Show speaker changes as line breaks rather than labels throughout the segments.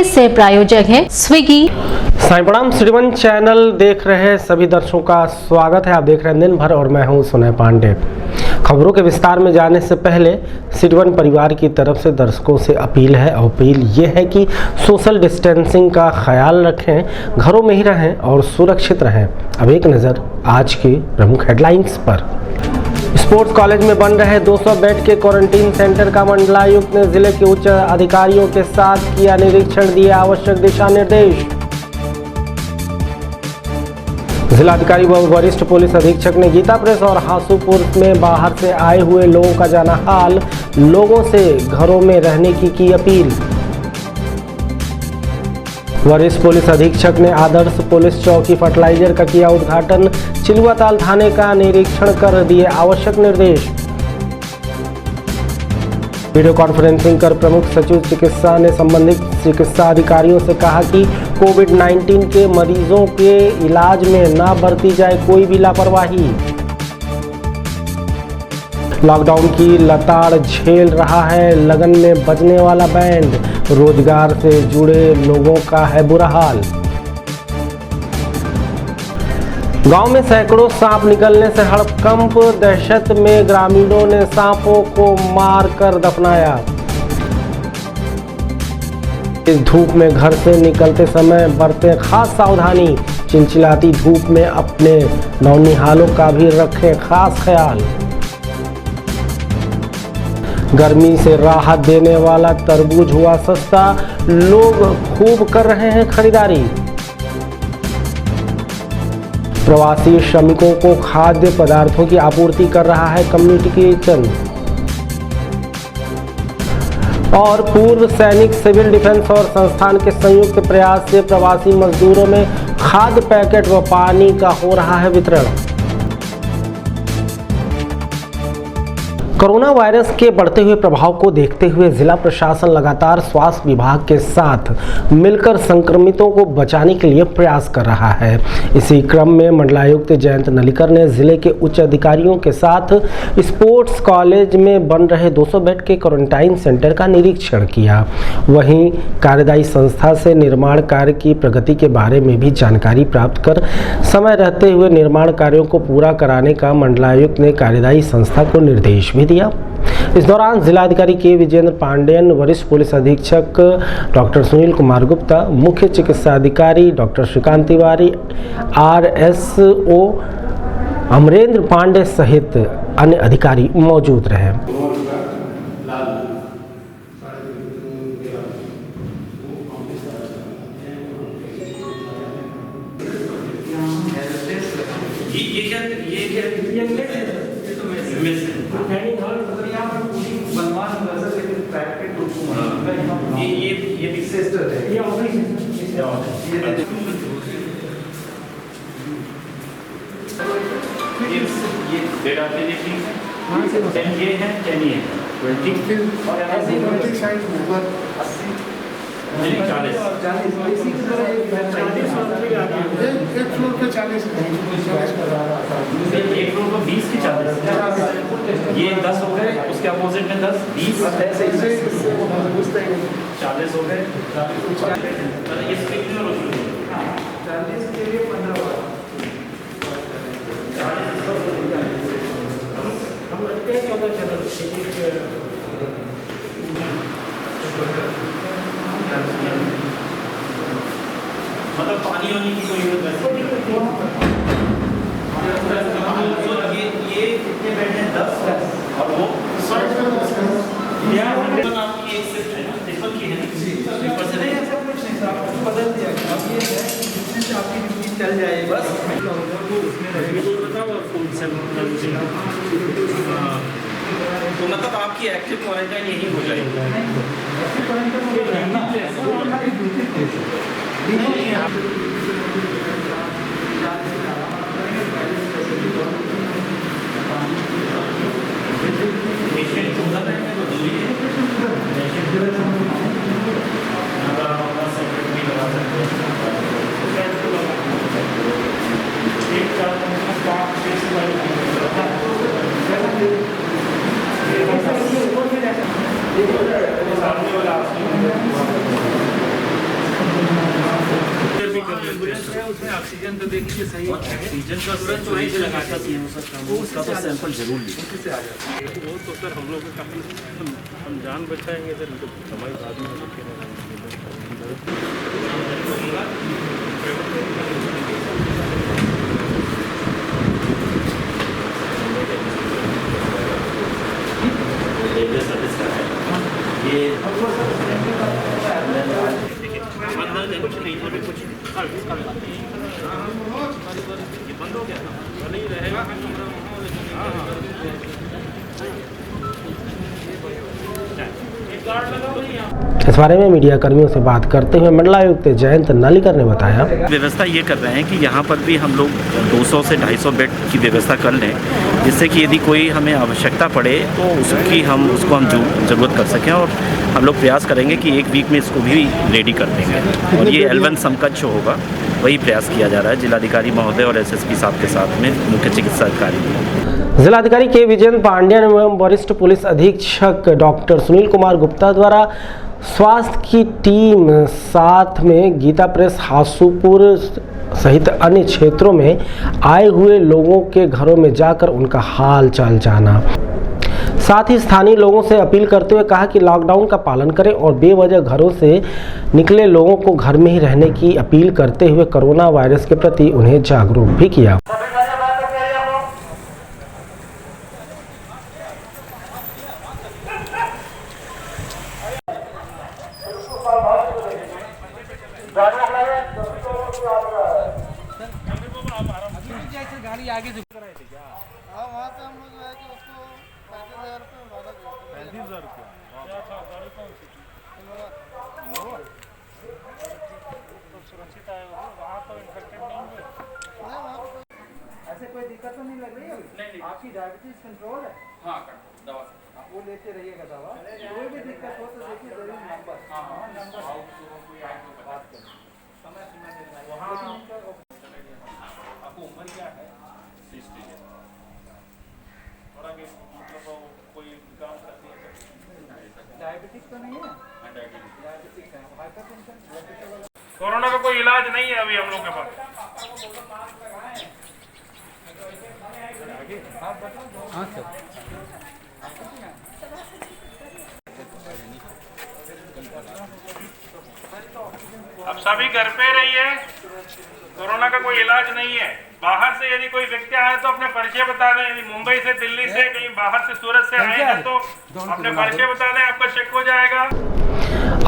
के सह प्रायोजक है स्विगी।
साईं प्रणाम। सिटी वन चैनल देख रहे सभी दर्शकों का स्वागत है। आप देख रहे हैं दिन भर और मैं हूं सुनय पांडे। खबरों के विस्तार में जाने से पहले सिटी वन परिवार की तरफ से दर्शकों से अपील ये है कि सोशल डिस्टेंसिंग का ख्याल रखें, घरों में ही रहें और सुरक्षित रहें। अब एक नज़र आज के प्रमुख हेडलाइंस पर। स्पोर्ट्स कॉलेज में बन रहे 200 बेड के क्वारंटीन सेंटर का मंडलायुक्त ने जिले के उच्च अधिकारियों के साथ किया निरीक्षण, दिए आवश्यक दिशा निर्देश। जिलाधिकारी व वरिष्ठ पुलिस अधीक्षक ने गीता प्रेस और हासूपुर में बाहर से आए हुए लोगों का जाना हाल, लोगों से घरों में रहने की अपील। वरिष्ठ पुलिस अधीक्षक ने आदर्श पुलिस चौकी फर्टिलाइजर का किया उद्घाटन, चिलुआताल थाने का निरीक्षण कर दिए आवश्यक निर्देश। वीडियो कॉन्फ्रेंसिंग कर प्रमुख सचिव चिकित्सा ने संबंधित चिकित्सा अधिकारियों से कहा कि कोविड-19 के मरीजों के इलाज में न बरती जाए कोई भी लापरवाही। लॉकडाउन की लताड़ झेल रहा है लगन में बजने वाला बैंड, रोजगार से जुड़े लोगों का है बुरा हाल। गांव में सैकड़ों सांप निकलने से हड़कंप, दहशत में ग्रामीणों ने सांपों को मार कर दफनाया। इस धूप में घर से निकलते समय बरतें खास सावधानी, चिलचिलाती धूप में अपने नौनिहालों का भी रखें खास ख्याल। गर्मी से राहत देने वाला तरबूज हुआ सस्ता, लोग खूब कर रहे हैं खरीदारी। प्रवासी श्रमिकों को खाद्य पदार्थों की आपूर्ति कर रहा है कम्युनिटी किचन। और पूर्व सैनिक सिविल डिफेंस और संस्थान के संयुक्त प्रयास से प्रवासी मजदूरों में खाद्य पैकेट व पानी का हो रहा है वितरण। कोरोना वायरस के बढ़ते हुए प्रभाव को देखते हुए जिला प्रशासन लगातार स्वास्थ्य विभाग के साथ मिलकर संक्रमितों को बचाने के लिए प्रयास कर रहा है। इसी क्रम में मंडलायुक्त जयंत नलिकर ने जिले के उच्च अधिकारियों के साथ स्पोर्ट्स कॉलेज में बन रहे 200 बेड के क्वारंटाइन सेंटर का निरीक्षण किया। वहीं कार्यदायी संस्था से निर्माण कार्य की प्रगति के बारे में भी जानकारी प्राप्त कर समय रहते हुए निर्माण कार्यों को पूरा कराने का मंडलायुक्त ने कार्यदायी संस्था को निर्देश भी दिया। इस दौरान जिलाधिकारी के विजेंद्र पांडेयन, वरिष्ठ पुलिस अधीक्षक डॉक्टर सुनील कुमार गुप्ता, मुख्य चिकित्सा अधिकारी डॉक्टर श्रीकांत तिवारी, RSO अमरेंद्र पांडे सहित अन्य अधिकारी मौजूद रहे।
ये है 10 ये 20 और ऐसे ही 20 साइड ऊपर 80 नहीं 40 इसी की तरह 40 एक फ्लोर पे 40 एक फ्लोर पर 20 की 40 ये 10 हो गए, उसके अपोजिट में 10 20 ऐसे 40 हो गए। ये स्क्रीन में 40 के लिए 15 मतलब पानी होने की कोई ये कितने बेड हैं? 10 और वो आपकी एक शिफ्ट है ना, ट्रिपल की है ना? ट्रिपल से नहीं, ऐसा कुछ नहीं, आपको बदल दिया। अब ये है जितने से आपकी ड्यूटी चल जाए बस उसमें रहेगी। तो मतलब आपकी एक्टिव क्वारंटाइन यही हो जाएगी। उसमें ऑक्सीजन तो देखिए सही है,
ऑक्सीजन का तुरंत वहीं से लगाता है उसका तो सैंपल जरूर लीजिए।
उसी से आ जाता है।
वो तो सर हम लोग का हम जान बचाएंगे सर, तो हमारी बात में
ये
कुछ नहीं अभी कुछ ये बंद हो गया नहीं रहेगा।
इस बारे में मीडिया कर्मियों से बात करते हुए मंडलायुक्त जयंत नालिकर ने बताया,
व्यवस्था ये कर रहे हैं कि यहाँ पर भी हम लोग 200 से 250 बेड की व्यवस्था कर लें, जिससे कि यदि कोई हमें आवश्यकता पड़े तो उसको हम ज़रूरत कर सकें। और हम लोग प्रयास करेंगे कि एक वीक में इसको भी रेडी कर देंगे। और ये L1 समकक्ष होगा, वही प्रयास किया जा रहा है जिलाधिकारी महोदय और SSP साहब के साथ में मुख्य चिकित्सा अधिकारी।
जिलाधिकारी के विजयन पांड्यन एवं वरिष्ठ पुलिस अधीक्षक डॉक्टर सुनील कुमार गुप्ता द्वारा स्वास्थ्य की टीम साथ में गीता प्रेस हासूपुर सहित अन्य क्षेत्रों में आए हुए लोगों के घरों में जाकर उनका हाल चाल जाना, साथ ही स्थानीय लोगों से अपील करते हुए कहा कि लॉकडाउन का पालन करें और बेवजह घरों से निकले लोगों को घर में ही रहने की अपील करते हुए कोरोना वायरस के प्रति उन्हें जागरूक भी किया।
गाड़ी आगे से कराए थे क्या? हाँ, वहाँ से हम लोग है कि उसको 35,000 रुपये वादा दिया।
35,000 रुपया क्या था? गाड़ी कौन सी थी? इनोवा। तो सुरक्षित आए हो, वहाँ तो इन्फेक्टेड नहीं हुए।
ऐसे कोई दिक्कत तो नहीं लग रही है? नहीं। आपकी डायबिटीज कंट्रोल है?
हाँ, दवा से
आप वो लेते रहिएगा दवा। कोई भी दिक्कत हो तो देखिए जरूर नंबर।
हाँ,
नंबर
कोई आए तो
बात करें। समय सीमा निर्धारित।
वहाँ
आपको उम्र क्या है? 60 है। थोड़ा कि मतलब कोई काम करती है?
डायबिटिक तो नहीं है?
हाँ,
डायबिटिक है। हाइपरटेंशन, ब्लड प्रेशर वाला।
कोरोना का कोई इलाज नहीं है अभी हम लोग के पास।
हाँ सर।
अब सभी घर पे रहिए, कोरोना का कोई इलाज नहीं है। बाहर से यदि कोई व्यक्ति आए तो अपने परिचय बता दें। यदि मुंबई से, दिल्ली से, कहीं बाहर से, सूरत से आए हैं तो अपने परिचय बता दें, आपका चेक हो जाएगा।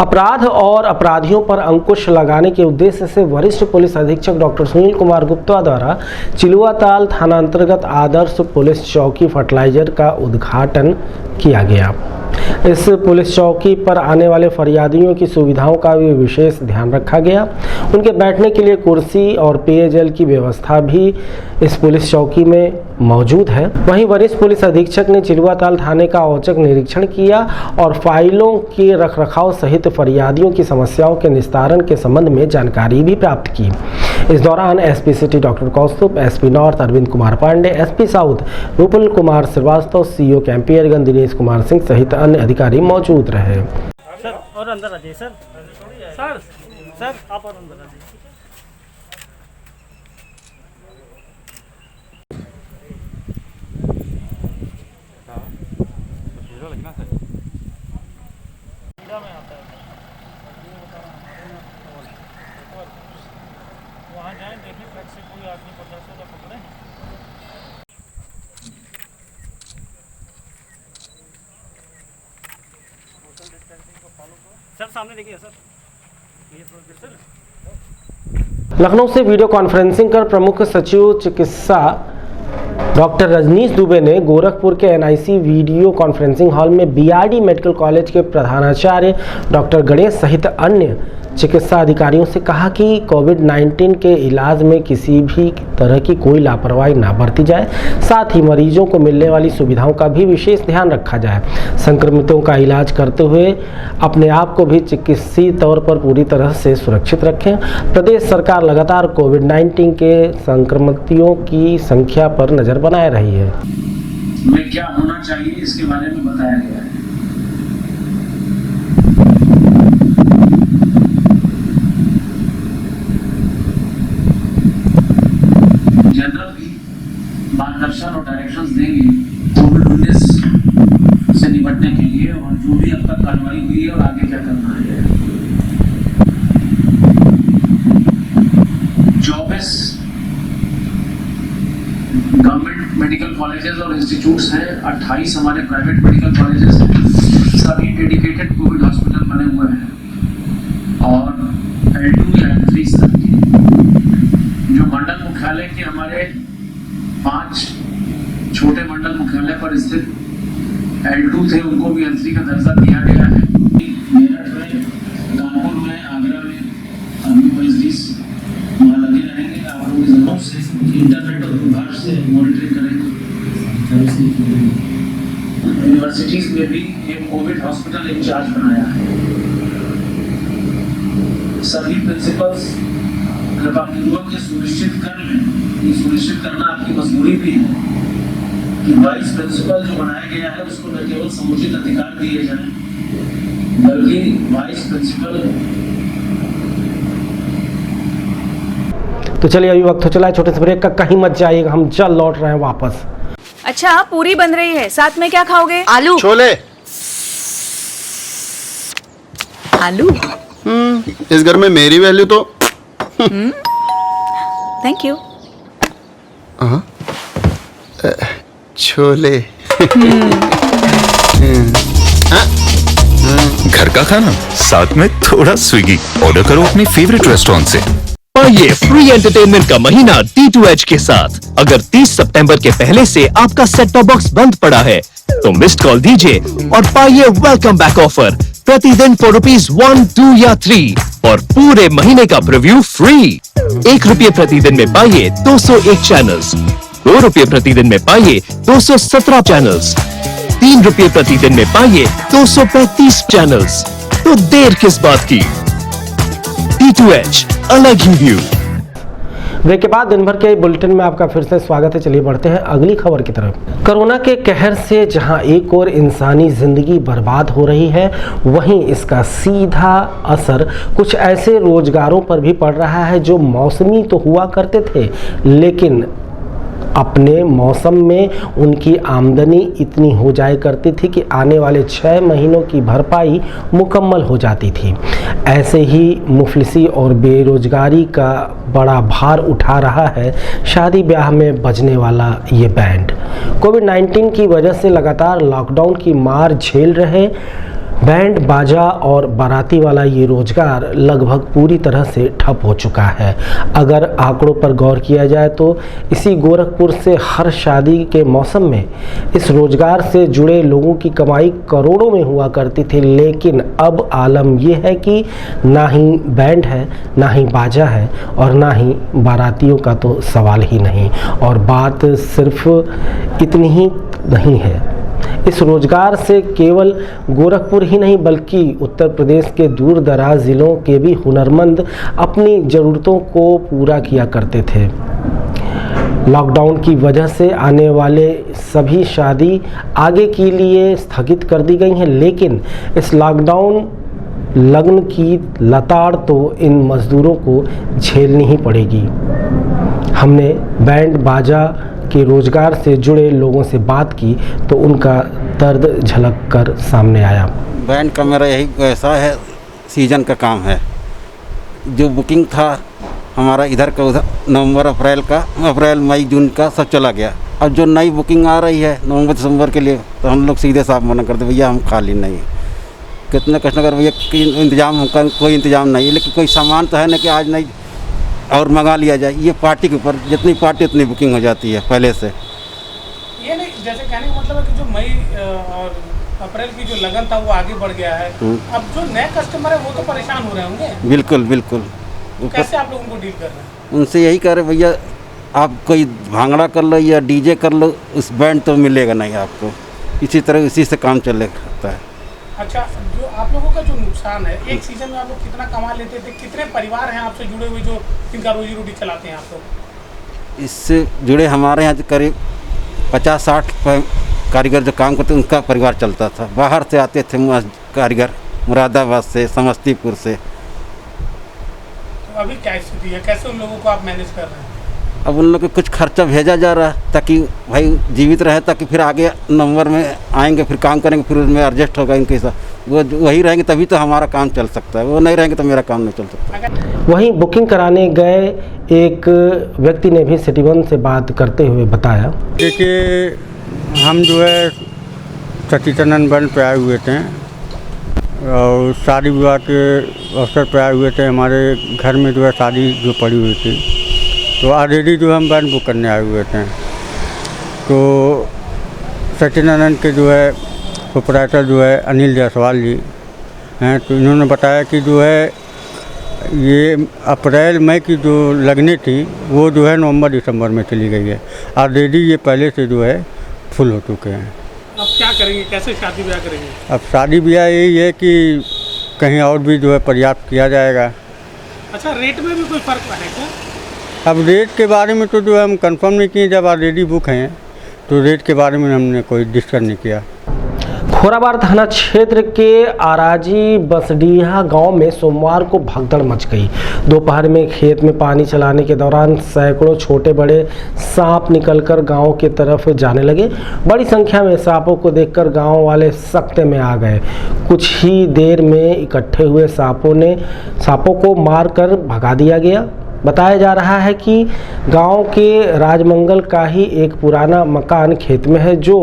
अपराध और अपराधियों पर अंकुश लगाने के उद्देश्य से वरिष्ठ पुलिस अधीक्षक डॉक्टर सुनील कुमार गुप्ता द्वारा चिलुआताल थाना अंतर्गत आदर्श पुलिस चौकी फर्टिलाइजर का उद्घाटन किया गया। इस पुलिस चौकी पर आने वाले फरियादियों की सुविधाओं का भी विशेष ध्यान रखा गया। उनके बैठने के लिए कुर्सी और पेयजल की व्यवस्था भी इस पुलिस चौकी में मौजूद है। वहीं वरिष्ठ पुलिस अधीक्षक ने चिलुआताल थाने का औचक निरीक्षण किया और फाइलों के रखरखाव सहित फरियादियों की समस्याओं के निस्तारण के संबंध में जानकारी भी प्राप्त की। इस दौरान SP city doctor Kaustubh, SP north Arvind Kumar Pandey, SP south Vipul Kumar Srivastava, CO Campierganj Dinesh Kumar Singh सहित अन्य अधिकारी मौजूद रहे।
सर और अंदर आ जाइए सर। सर आप और अंदर आ जाइए। वहाँ जाएं, देखिए ट्रक से कोई आदमी 50 का पकड़े। सोशल डिस्टेंसिंग को फॉलो करो। सर सामने देखिए सर, ये सर।
लखनऊ से वीडियो कॉन्फ्रेंसिंग कर प्रमुख सचिव चिकित्सा डॉक्टर रजनीश दुबे ने गोरखपुर के NIC वीडियो कॉन्फ्रेंसिंग हॉल में BRD मेडिकल कॉलेज के प्रधानाचार्य डॉक्टर गणेश सहित अन्य चिकित्सा अधिकारियों से कहा कि कोविड-19 के इलाज में किसी भी तरह की कोई लापरवाही ना बरती जाए, साथ ही मरीजों को मिलने वाली सुविधाओं का भी विशेष ध्यान रखा जाए। संक्रमितों का इलाज करते हुए अपने आप को भी चिकित्सीय तौर पर पूरी तरह से सुरक्षित रखें। प्रदेश सरकार लगातार कोविड-19 के संक्रमितों की संख्या पर नजर बनाए रही है।
में क्या होना चाहिए इसके बारे में बताया गया है। और जो भी अब तक कार्रवाई हुई है और आगे क्या करना है। 24 गवर्नमेंट मेडिकल कॉलेजेस और इंस्टीट्यूट्स हैं, 28 हमारे प्राइवेट मेडिकल कॉलेजेस हैं, सभी डेडिकेटेड कोविड हॉस्पिटल बने हुए हैं और L2 या L3 स्तर के जो मंडल मुख्यालय के हमारे 5 छोटे मंडल मुख्यालय पर स्थित L2 थे, उनको भी L3 का दर्जा दिया गया है। मेरठ में, कानपुर में, आगरा में अभी OSDs वहाँ लगे रहेंगे। आप लोग जरूर से इंटरनेट और दूरभाष से मॉनिटरिंग करेंगे। यूनिवर्सिटीज में भी एक कोविड हॉस्पिटल इंचार्ज बनाया है। सभी प्रिंसिपल्स कृपापूर्वक ये सुनिश्चित कर लें, ये सुनिश्चित करना आपकी मजबूरी भी है कि वाइस प्रिंसिपल जो बनाया गया है उसको न केवल समुचित अधिकार दिए जाएं, बल्कि वाइस प्रिंसिपल।
तो चलिए अभी वक्त हो चला है छोटे से ब्रेक का, कहीं मत जाइएगा, हम जल्द लौट रहे हैं वापस।
अच्छा पूरी बन रही है, साथ में क्या खाओगे? आलू
छोले।
आलू
इस घर में मेरी वैल्यू तो
थैंक यू।
छोले।
घर का खाना साथ में थोड़ा स्विगी। ऑर्डर करो अपने फेवरेट रेस्टोरेंट से।
ये फ्री एंटरटेनमेंट का महीना D2H के साथ। अगर 30 सितंबर के पहले से आपका सेट टॉप बॉक्स बंद पड़ा है तो मिस्ड कॉल दीजिए और पाइए वेलकम बैक ऑफर प्रतिदिन for ₹1, 2 या 3 और पूरे महीने का प्रीव्यू फ्री। ₹1 प्रतिदिन में पाइए 201 चैनल्स, ₹2 प्रतिदिन में पाइए 217 चैनल्स, ₹3 प्रतिदिन में पाइए 235 चैनल्स। तो देर किस बात की? D2H अलग ही व्यू।
ब्रेक के बाद दिन भर के बुलेटिन में आपका फिर से स्वागत है। चलिए बढ़ते हैं अगली खबर की तरफ। कोरोना के कहर से जहां एक और इंसानी जिंदगी बर्बाद हो रही है, वहीं इसका सीधा असर कुछ ऐसे रोजगारों पर भी पड़ रहा है जो मौसमी तो हुआ करते थे, लेकिन अपने मौसम में उनकी आमदनी इतनी हो जाया करती थी कि आने वाले 6 महीनों की भरपाई मुकम्मल हो जाती थी। ऐसे ही मुफलिसी और बेरोजगारी का बड़ा भार उठा रहा है शादी ब्याह में बजने वाला ये बैंड। कोविड-19 की वजह से लगातार लॉकडाउन की मार झेल रहे बैंड बाजा और बाराती वाला ये रोजगार लगभग पूरी तरह से ठप हो चुका है। अगर आंकड़ों पर गौर किया जाए तो इसी गोरखपुर से हर शादी के मौसम में इस रोजगार से जुड़े लोगों की कमाई करोड़ों में हुआ करती थी, लेकिन अब आलम ये है कि ना ही बैंड है, ना ही बाजा है और ना ही बारातियों का तो सवाल ही नहीं। और बात सिर्फ इतनी ही नहीं है, इस रोजगार से केवल गोरखपुर ही नहीं बल्कि उत्तर प्रदेश के दूर दराज ज़िलों के भी हुनरमंद अपनी ज़रूरतों को पूरा किया करते थे। लॉकडाउन की वजह से आने वाले सभी शादी आगे के लिए स्थगित कर दी गई हैं, लेकिन इस लॉकडाउन लगन की लताड़ तो इन मज़दूरों को झेलनी ही पड़ेगी। हमने बैंड बाजा के रोजगार से जुड़े लोगों से बात की तो उनका दर्द झलक कर सामने आया।
बैंड का मेरा यही ऐसा है, सीजन का काम है। जो बुकिंग था हमारा इधर का उधर नवंबर अप्रैल मई जून का सब चला गया। अब जो नई बुकिंग आ रही है नवंबर दिसंबर के लिए तो हम लोग सीधे साफ मना करते, भैया हम खाली नहीं। कितने कस्टमर भैया इंतजाम का कोई इंतजाम नहीं, लेकिन कोई सामान तो है ना कि आज नहीं और मंगा लिया जाए। ये पार्टी के ऊपर जितनी पार्टी उतनी बुकिंग हो जाती है पहले से।
ये नहीं, जैसे कहने का मतलब है कि जो मई और अप्रैल की जो लगन था वो आगे बढ़ गया है। अब जो नए कस्टमर है वो तो परेशान हो रहे होंगे।
बिल्कुल बिल्कुल।
कैसे आप लोग उनको डील कर रहे हैं?
उनसे यही कह रहे भैया आप कोई भांगड़ा कर लो या डीजे कर लो, उस बैंड तो मिलेगा नहीं आपको। इसी तरह इसी से काम चलता है।
अच्छा, जो आप लोगों का जो नुकसान है, एक सीजन में आप लोग कितना कमा लेते थे? कितने परिवार हैं आपसे जुड़े हुए जो इनका रोजी रोटी चलाते हैं आप लोग?
इससे जुड़े हमारे यहाँ करीब 50-60 कारीगर जो काम करते उनका परिवार चलता था। बाहर से आते थे कारीगर, मुरादाबाद से, समस्तीपुर से।
तो अभी क्या स्थिति है, कैसे उन लोगों को आप मैनेज कर रहे हैं?
अब उन लोग को कुछ खर्चा भेजा जा रहा है ताकि भाई जीवित रहे, ताकि फिर आगे नवंबर में आएंगे, फिर काम करेंगे, फिर उसमें एडजस्ट होगा इनके साथ। वो वही रहेंगे तभी तो हमारा काम चल सकता है, वो नहीं रहेंगे तो मेरा काम नहीं चल सकता।
वहीं बुकिंग कराने गए एक व्यक्ति ने भी सिटी वन से बात करते हुए बताया,
देखिए हम जो है सचिदानंद वन पे आए हुए थे और शादी विवाह के अवसर पे आए हुए थे। हमारे घर में जो है शादी जो पड़ी हुई थी, तो ऑलरेडी जो हम वन बुक करने आए हुए थे। तो सचिदानंद के जो है प्रोपराइटर जो है अनिल जायसवाल जी हैं, तो इन्होंने बताया कि जो है ये अप्रैल मई की जो लगनी थी वो जो है नवंबर दिसंबर में चली गई है। ऑलरेडी ये पहले से जो है फुल हो चुके हैं।
अब क्या करेंगे, कैसे शादी ब्याह करेंगे?
अब शादी ब्याह यही है कि कहीं और भी जो है पर्याप्त किया जाएगा।
अच्छा, रेट में भी कोई फ़र्क है क्या?
अब रेट के बारे में तो जो है हम कंफर्म नहीं किए, जब ऑलरेडी बुक हैं तो रेट के बारे में हमने कोई डिस्कस नहीं किया।
खोराबार थाना क्षेत्र के आराजी बसडीहा गांव में सोमवार को भगदड़ मच गई। दोपहर में खेत में पानी चलाने के दौरान सैकड़ों छोटे बड़े सांप निकलकर गांव की तरफ जाने लगे। बड़ी संख्या में सांपों को देखकर गांव वाले सकते में आ गए। कुछ ही देर में इकट्ठे हुए सांपों को मारकर भगा दिया गया। बताया जा रहा है कि गांव के राजमंगल का ही एक पुराना मकान खेत में है जो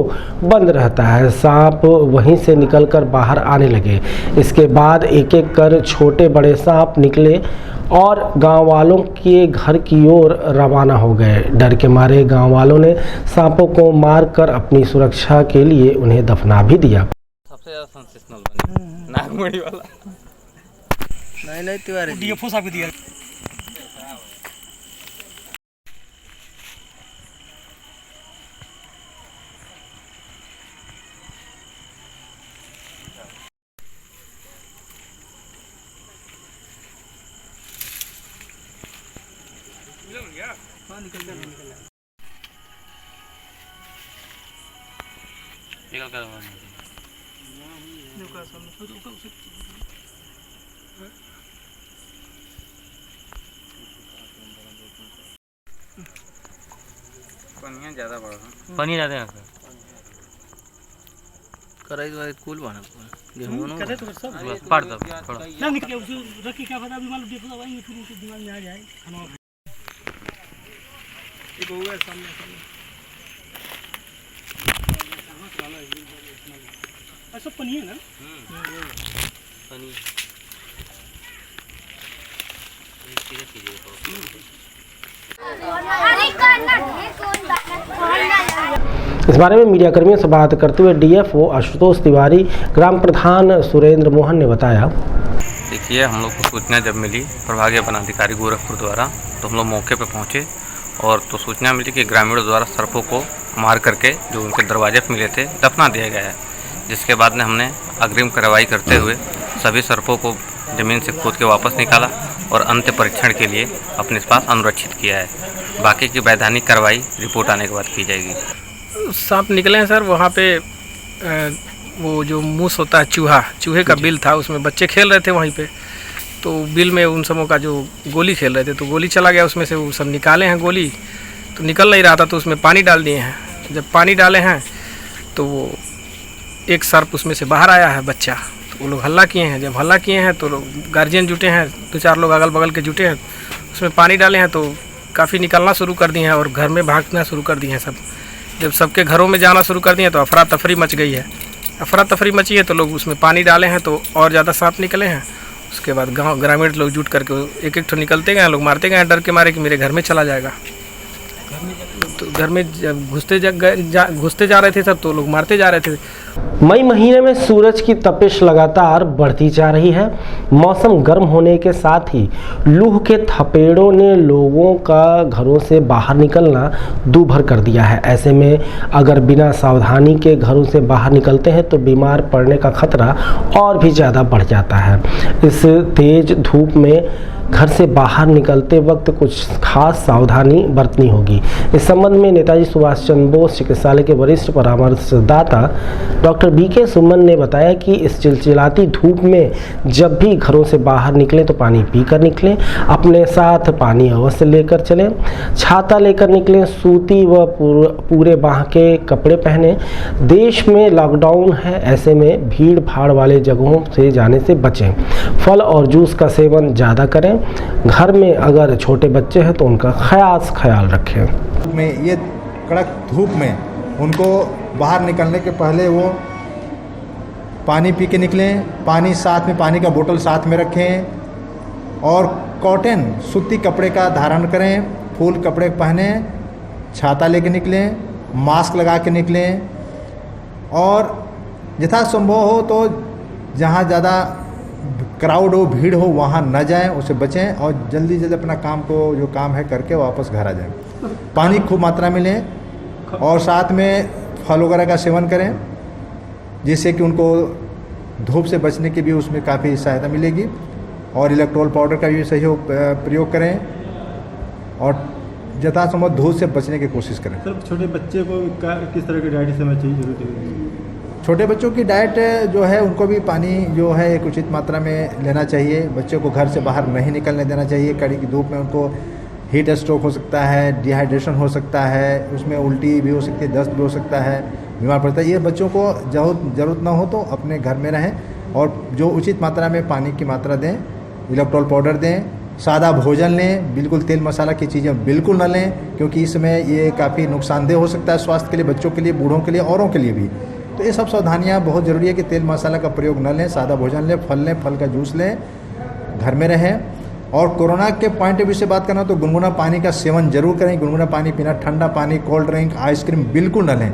बंद रहता है। सांप वहीं से निकलकर बाहर आने लगे। इसके बाद एक एक कर छोटे बड़े सांप निकले और गांव वालों के घर की ओर रवाना हो गए। डर के मारे गांव वालों ने सांपों को मारकर अपनी सुरक्षा के लिए उन्हें दफना भी दिया।
सबसे ज़्यादा सेंसेशनल बनी नागमणि वाला नहीं तिवारी डीएफओ साहब दिया। ज़्यादा बड़ा पानी ज़्यादा है कराई वाले कूल बना गेहूं करे तो सब पाड़ दो थोड़ा ना निकले उसे रखी क्या पता अभी मालूम देखो आएंगे फिर उनके दिमाग में आ जाए खाना एक होगा सामने ऐसा पानी है ना पानी
इस बारे में मीडिया कर्मियों से बात करते हुए डीएफओ आशुतोष तिवारी, ग्राम प्रधान सुरेंद्र मोहन ने बताया,
देखिए हम लोग को सूचना जब मिली प्रभागीय वनाधिकारी गोरखपुर द्वारा, तो हम लोग मौके पर पहुंचे और तो सूचना मिली कि ग्रामीणों द्वारा सर्पों को मार करके जो उनके दरवाजे पर मिले थे दफना दिया गया है। जिसके बाद में हमने अग्रिम कार्रवाई करते हुए सभी सर्पों को ज़मीन से खोद के वापस निकाला और अंत्य परीक्षण के लिए अपने पास अनुरक्षित किया है। बाकी की वैधानिक कार्रवाई रिपोर्ट आने के बाद की जाएगी।
सांप निकले हैं सर, वहाँ पे वो जो मूस होता है चूहे का बिल था, उसमें बच्चे खेल रहे थे वहीं पे, तो बिल में उन सबों का जो गोली खेल रहे थे तो गोली चला गया उसमें से। वो सब निकाले हैं गोली, तो निकल नहीं रहा था तो उसमें पानी डाल दिए हैं। जब पानी डाले हैं तो वो एक सर्प उसमें से बाहर आया है बच्चा, तो वो लोग हल्ला किए हैं। जब हल्ला किए हैं तो गार्जियन जुटे हैं, 2-4 लोग अगल बगल के जुटे हैं, उसमें पानी डाले हैं तो काफ़ी निकलना शुरू कर दिए हैं और घर में भागना शुरू कर दिए हैं सब। जब सबके घरों में जाना शुरू कर दिए तो अफरा तफरी मच गई है। अफरा तफरी मची है तो लोग उसमें पानी डाले हैं तो और ज़्यादा सांप निकले हैं। उसके बाद गांव ग्रामीण लोग जुट करके एक एक ठो निकलते गए, लोग मारते गए डर के मारे कि मेरे घर में चला जाएगा। तो घर में जब घुसते जा रहे थे सब तो लोग मारते जा रहे थे।
मई महीने में सूरज की तपिश लगातार बढ़ती जा रही है। मौसम गर्म होने के साथ ही लूह के थपेड़ों ने लोगों का घरों से बाहर निकलना दूभर कर दिया है। ऐसे में अगर बिना सावधानी के घरों से बाहर निकलते हैं तो बीमार पड़ने का खतरा और भी ज़्यादा बढ़ जाता है। इस तेज धूप में घर से बाहर निकलते वक्त कुछ खास सावधानी बरतनी होगी। इस संबंध में नेताजी सुभाष चंद्र बोस चिकित्सालय के वरिष्ठ परामर्शदाता डॉक्टर बीके सुमन ने बताया कि इस चिलचिलाती धूप में जब भी घरों से बाहर निकलें तो पानी पीकर निकलें, अपने साथ पानी अवश्य लेकर चलें, छाता लेकर निकलें, सूती व पूरे बाह के कपड़े पहनें। देश में लॉकडाउन है, ऐसे में भीड़ भाड़ वाले जगहों से जाने से बचें। फल और जूस का सेवन ज़्यादा करें। घर में अगर छोटे बच्चे हैं तो उनका खास ख्याल रखें।
में ये कड़क धूप में उनको बाहर निकलने के पहले वो पानी पी के निकलें, पानी साथ में, पानी का बोतल साथ में रखें और कॉटन सूती कपड़े का धारण करें, फूल कपड़े पहने, छाता लेके निकलें, मास्क लगा के निकलें और यथासंभव हो तो जहाँ ज़्यादा क्राउड हो, भीड़ हो, वहाँ न जाएं, उससे बचें और जल्दी जल्दी अपना काम को जो काम है करके वापस घर आ जाएं। पानी खूब मात्रा में लें और साथ में फल वगैरह का सेवन करें जिससे कि उनको धूप से बचने की भी उसमें काफ़ी सहायता मिलेगी और इलेक्ट्रोल पाउडर का भी सही प्रयोग करें और यथासंभव धूप से बचने की कोशिश करें।
सर, छोटे बच्चे को किस तरह की डाइट सेवन चाहिए, जरूरत है?
छोटे बच्चों की डाइट जो है उनको भी पानी जो है एक उचित मात्रा में लेना चाहिए। बच्चों को घर से बाहर नहीं निकलने देना चाहिए। कड़ी की धूप में उनको हीट स्ट्रोक हो सकता है, डिहाइड्रेशन हो सकता है, उसमें उल्टी भी हो सकती है, दस्त भी हो सकता है, बीमार पड़ता है। ये बच्चों को ज़रूरत ना हो तो अपने घर में रहें और जो उचित मात्रा में पानी की मात्रा दें, इलेक्ट्रोल पाउडर दें, सादा भोजन लें, बिल्कुल तेल मसाला की चीज़ें बिल्कुल ना लें क्योंकि इसमें ये काफ़ी नुकसानदेह हो सकता है स्वास्थ्य के लिए, बच्चों के लिए, बूढ़ों के लिए, औरों के लिए भी। तो ये सब सावधानियाँ बहुत ज़रूरी है कि तेल मसाला का प्रयोग न लें, सादा भोजन लें, फल का जूस लें, घर में रहें। और कोरोना के पॉइंट ऑफ व्यू से बात करना तो गुनगुना पानी का सेवन जरूर करें। गुनगुना पानी पीना, ठंडा पानी, कोल्ड ड्रिंक, आइसक्रीम बिल्कुल न लें।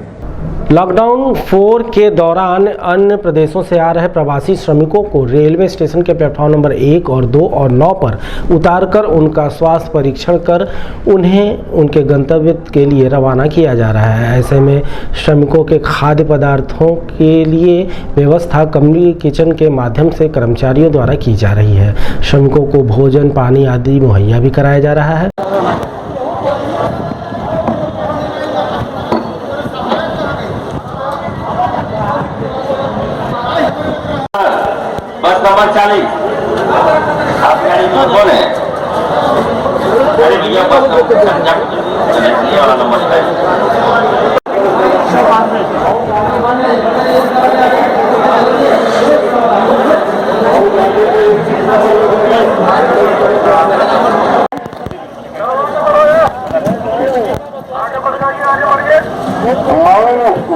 लॉकडाउन 4 के दौरान अन्य प्रदेशों से आ रहे प्रवासी श्रमिकों को रेलवे स्टेशन के प्लेटफॉर्म नंबर 1 और 2 और 9 पर उतारकर उनका स्वास्थ्य परीक्षण कर उन्हें उनके गंतव्य के लिए रवाना किया जा रहा है। ऐसे में श्रमिकों के खाद्य पदार्थों के लिए व्यवस्था कम्युनिटी किचन के माध्यम से कर्मचारियों द्वारा की जा रही है। श्रमिकों को भोजन, पानी आदि मुहैया भी कराया जा रहा है।
बस नंबर 40 आप गाड़ी में कौन है? अरे भैया बस ये वाला नंबर है।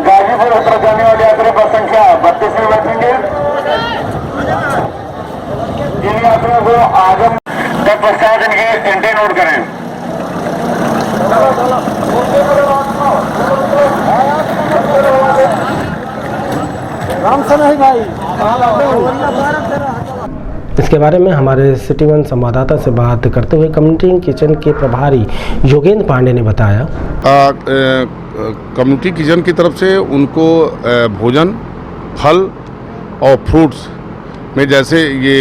गाजीपुर उत्तर जाने वाले यात्री बस संख्या 32 में बैठेंगे। जिन यात्रियों को आगम तत्पश्चात इनकी एंट्री नोट करें।
राम से नहीं भाई। इसके बारे में हमारे सिटी वन संवाददाता से बात करते हुए कम्युनिटी किचन के प्रभारी योगेंद्र पांडे ने बताया,
कम्युनिटी किचन की तरफ से उनको भोजन, फल और फ्रूट्स में जैसे ये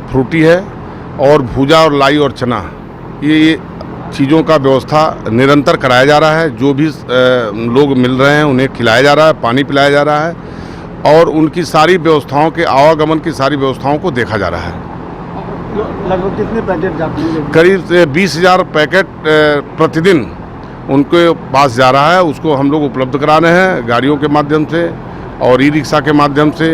फ्रूटी है और भूजा और लाई और चना, ये चीज़ों का व्यवस्था निरंतर कराया जा रहा है। जो भी लोग मिल रहे हैं उन्हें खिलाया जा रहा है, पानी पिलाया जा रहा है और उनकी सारी व्यवस्थाओं के आवागमन की सारी व्यवस्थाओं को देखा जा रहा है।
लगभग कितने पैकेट जाते हैं?
करीब 20,000 पैकेट प्रतिदिन उनके पास जा रहा है। उसको हम लोग उपलब्ध करा रहे हैं गाड़ियों के माध्यम से और ई रिक्शा के माध्यम से।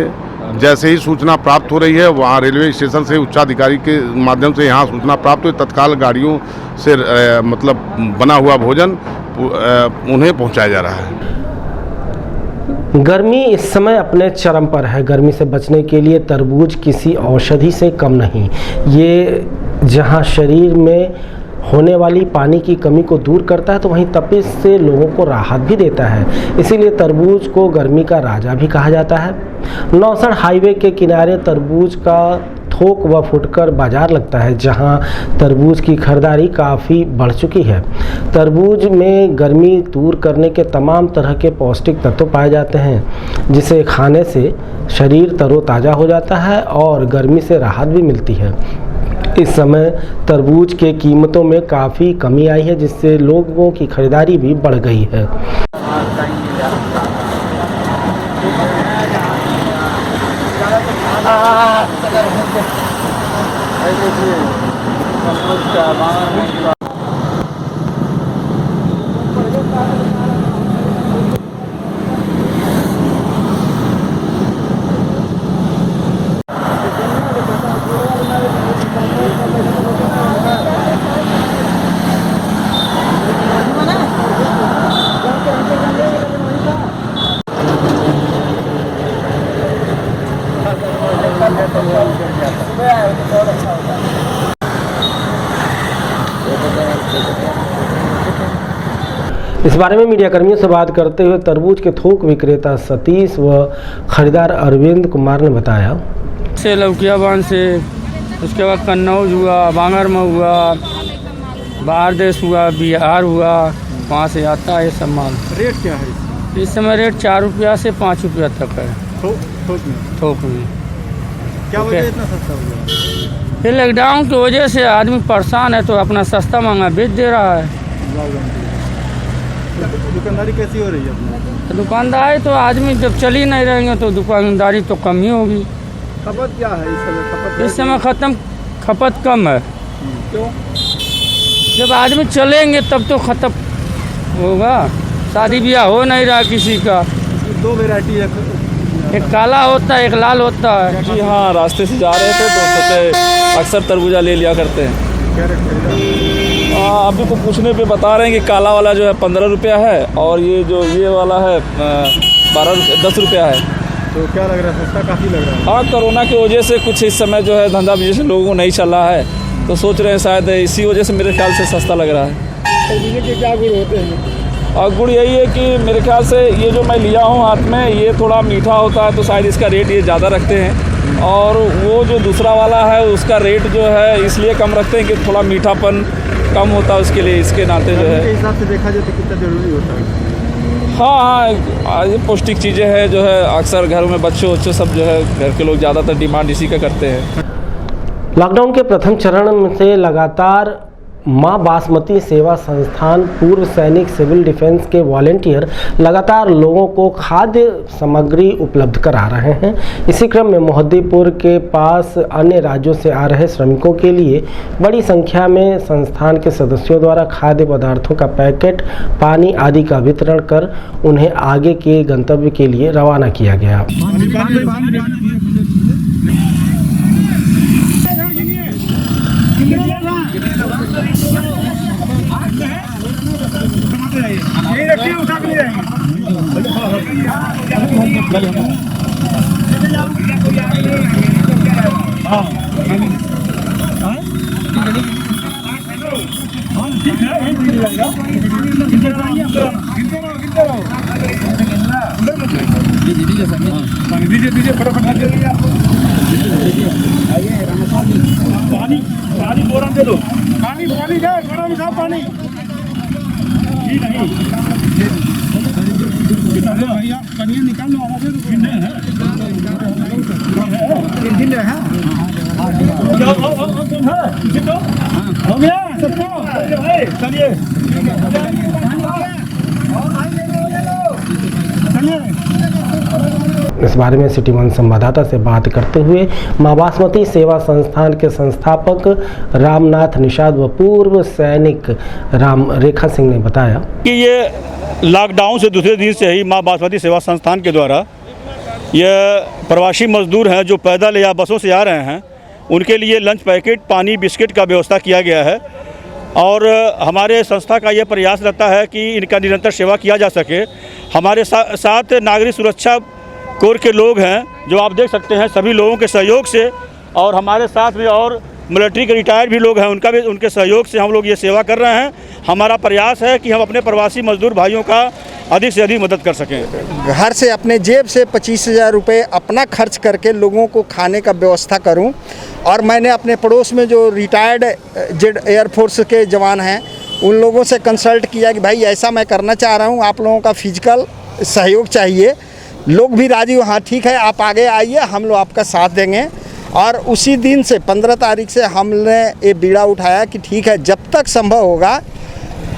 जैसे ही सूचना प्राप्त हो रही है वहाँ रेलवे स्टेशन से उच्चाधिकारी के माध्यम से यहाँ सूचना प्राप्त हुई, तत्काल गाड़ियों से मतलब बना हुआ भोजन उन्हें पहुँचाया जा रहा है।
गर्मी इस समय अपने चरम पर है। गर्मी से बचने के लिए तरबूज किसी औषधि से कम नहीं। ये जहां शरीर में होने वाली पानी की कमी को दूर करता है तो वहीं तपिश से लोगों को राहत भी देता है। इसीलिए तरबूज को गर्मी का राजा भी कहा जाता है। नौसड़ हाईवे के किनारे तरबूज का थोक व फुटकर बाजार लगता है, जहां तरबूज की खरीदारी काफ़ी बढ़ चुकी है। तरबूज में गर्मी दूर करने के तमाम तरह के पौष्टिक तत्व पाए जाते हैं, जिसे खाने से शरीर तरोताज़ा हो जाता है और गर्मी से राहत भी मिलती है। इस समय तरबूज के कीमतों में काफ़ी कमी आई है, जिससे लोगों की खरीदारी भी बढ़ गई है। इस बारे में मीडिया कर्मियों से बात करते हुए तरबूज के थोक विक्रेता सतीश व खरीदार अरविंद कुमार ने बताया
से लौकिया बांध से, उसके बाद कन्नौज हुआ, बांगर में हुआ, बाहर देश हुआ, बिहार हुआ, वहाँ से आता है ये सब माल।
रेट क्या है
इस समय? रेट 4 रुपया से 5 रुपया तक है थोक में।
क्या वजह इतना सस्ता हो गया?
ये लॉकडाउन की वजह से आदमी परेशान है तो अपना सस्ता महंगा बेच दे रहा है।
दुकानदारी कैसी हो रही है अपनी?
दुकानदारी तो आदमी जब चल ही नहीं रहेंगे तो दुकानदारी तो कम ही होगी।
खपत क्या है इस समय?
इस समय खपत कम है।
क्यों?
जब आदमी चलेंगे तब तो खत्म होगा। शादी ब्याह हो नहीं रहा किसी का।
2 वैरायटी है,
एक काला होता है, एक लाल होता है।
जी हाँ, रास्ते से जा रहे थे तो सोचे अक्सर तरबूजा ले लिया करते हैं।
क्या रेट खरीदा?
अभी तो पूछने पे बता रहे हैं कि काला वाला जो है 15 रुपया है और ये वाला है 10 रुपया है।
तो क्या लग रहा है, सस्ता काफ़ी लग रहा है?
हाँ, कोरोना की वजह से कुछ इस समय जो है धंधा बिजनेस लोगों को नहीं चल रहा है तो सोच रहे हैं शायद इसी वजह से मेरे ख्याल से सस्ता लग रहा है।
तरबूजे के क्या गुण होते हैं?
और गुड़ यही है कि मेरे ख्याल से ये जो मैं लिया हूँ हाथ में ये थोड़ा मीठा होता है तो शायद इसका रेट ये ज़्यादा रखते हैं, और वो जो दूसरा वाला है उसका रेट जो है इसलिए कम रखते हैं कि थोड़ा मीठापन कम होता है उसके लिए, इसके नाते जो है।
के हिसाब से देखा जाए तो कितना ज़रूरी होता है?
हाँ, ये पौष्टिक चीज़ें हैं जो है अक्सर घरों में बच्चों सब जो है घर के लोग ज़्यादातर डिमांड इसी का करते हैं।
लॉकडाउन के प्रथम चरण से लगातार मां बासमती सेवा संस्थान पूर्व सैनिक सिविल डिफेंस के वॉलेंटियर लगातार लोगों को खाद्य सामग्री उपलब्ध करा रहे हैं। इसी क्रम में मोहद्दीपुर के पास अन्य राज्यों से आ रहे श्रमिकों के लिए बड़ी संख्या में संस्थान के सदस्यों द्वारा खाद्य पदार्थों का पैकेट, पानी आदि का वितरण कर उन्हें आगे के गंतव्य के लिए रवाना किया गया।
पानी बोरा दे दो, पानी दे, पानी जी नहीं भैया पनीर निकाल लो, आवाज हो गया सबको, चलिए
इस बारे में सिटी वन संवाददाता से बात करते हुए मां बासमती सेवा संस्थान के संस्थापक रामनाथ निषाद व पूर्व सैनिक राम रेखा सिंह ने बताया
कि ये लॉकडाउन से दूसरे दिन से ही मां बासमती सेवा संस्थान के द्वारा ये प्रवासी मजदूर हैं जो पैदल या बसों से आ रहे हैं, उनके लिए लंच पैकेट, पानी, बिस्किट का व्यवस्था किया गया है। और हमारे संस्था का ये प्रयास रहता है कि इनका निरंतर सेवा किया जा सके। हमारे साथ नागरिक सुरक्षा कोर के लोग हैं जो आप देख सकते हैं, सभी लोगों के सहयोग से, और हमारे साथ भी और मिलिट्री के रिटायर्ड भी लोग हैं, उनके सहयोग से हम लोग ये सेवा कर रहे हैं। हमारा प्रयास है कि हम अपने प्रवासी मजदूर भाइयों का अधिक से अधिक मदद कर सकें।
घर से अपने जेब से 25,000 रुपये अपना खर्च करके लोगों को खाने का व्यवस्था करूं, और मैंने अपने पड़ोस में जो रिटायर्ड जेड एयरफोर्स के जवान हैं उन लोगों से कंसल्ट किया कि भाई ऐसा मैं करना चाह रहा हूं, आप लोगों का फिजिकल सहयोग चाहिए। लोग भी राजी, हाँ ठीक है आप आगे आइए, हम लोग आपका साथ देंगे। और उसी दिन से 15 तारीख से हमने ये बीड़ा उठाया कि ठीक है जब तक संभव होगा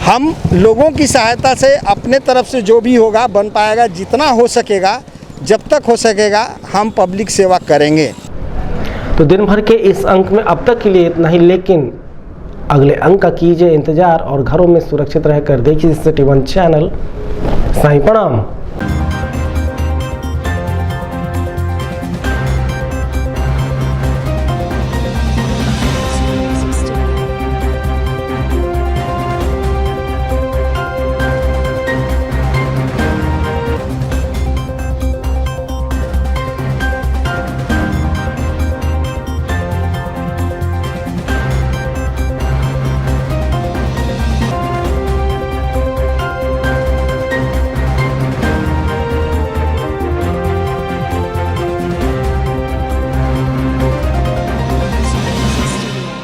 हम लोगों की सहायता से अपने तरफ से जो भी होगा बन पाएगा, जितना हो सकेगा, जब तक हो सकेगा हम पब्लिक सेवा करेंगे।
तो दिन भर के इस अंक में अब तक के लिए इतना ही, लेकिन अगले अंक का कीजिए इंतजार और घरों में सुरक्षित रहकर देखिए सिटी 1 चैनल। साईं प्रणाम।